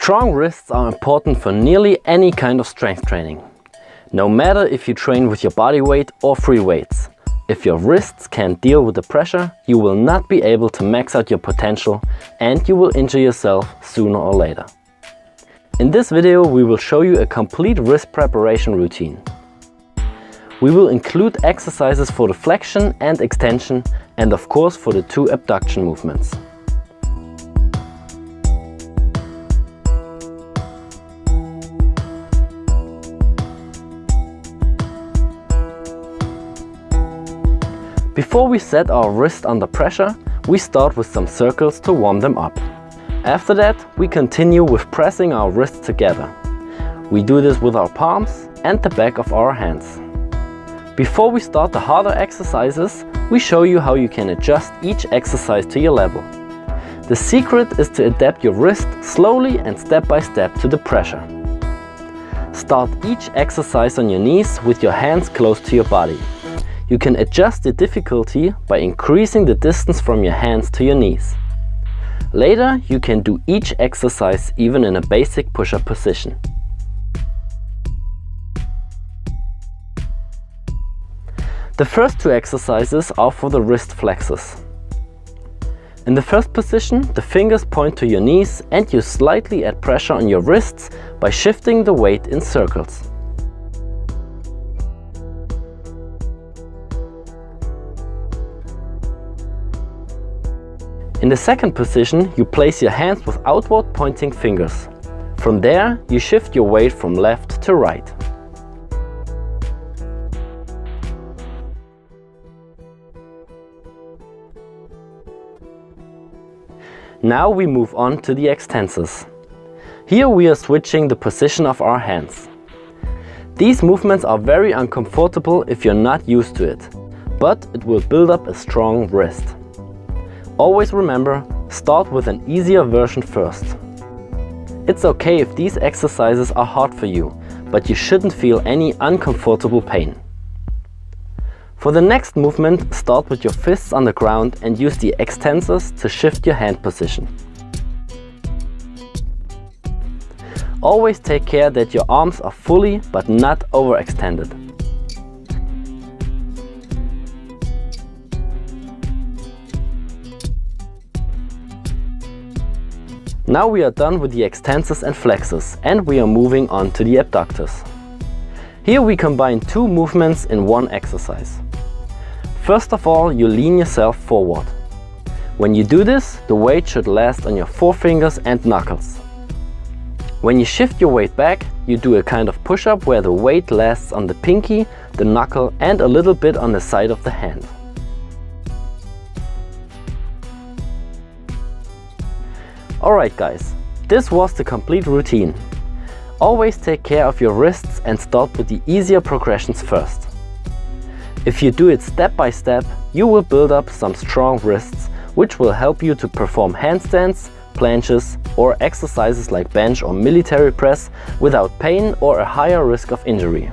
Strong wrists are important for nearly any kind of strength training. No matter if you train with your body weight or free weights. If your wrists can't deal with the pressure, you will not be able to max out your potential and you will injure yourself sooner or later. In this video we will show you a complete wrist preparation routine. We will include exercises for the flexion and extension and of course for the two abduction movements. Before we set our wrist under pressure, we start with some circles to warm them up. After that, we continue with pressing our wrists together. We do this with our palms and the back of our hands. Before we start the harder exercises, we show you how you can adjust each exercise to your level. The secret is to adapt your wrist slowly and step by step to the pressure. Start each exercise on your knees with your hands close to your body. You can adjust the difficulty by increasing the distance from your hands to your knees. Later, you can do each exercise even in a basic push-up position. The first two exercises are for the wrist flexors. In the first position, the fingers point to your knees and you slightly add pressure on your wrists by shifting the weight in circles. In the second position, you place your hands with outward pointing fingers. From there, you shift your weight from left to right. Now we move on to the extensors. Here we are switching the position of our hands. These movements are very uncomfortable if you're not used to it, but it will build up a strong wrist. Always remember, start with an easier version first. It's okay if these exercises are hard for you, but you shouldn't feel any uncomfortable pain. For the next movement, start with your fists on the ground and use the extensors to shift your hand position. Always take care that your arms are fully but not overextended. Now we are done with the extensors and flexors and we are moving on to the abductors. Here we combine two movements in one exercise. First of all, you lean yourself forward. When you do this, the weight should last on your forefingers and knuckles. When you shift your weight back, you do a kind of push-up where the weight lasts on the pinky, the knuckle and a little bit on the side of the hand. Alright guys, this was the complete routine. Always take care of your wrists and start with the easier progressions first. If you do it step by step, you will build up some strong wrists, which will help you to perform handstands, planches or exercises like bench or military press without pain or a higher risk of injury.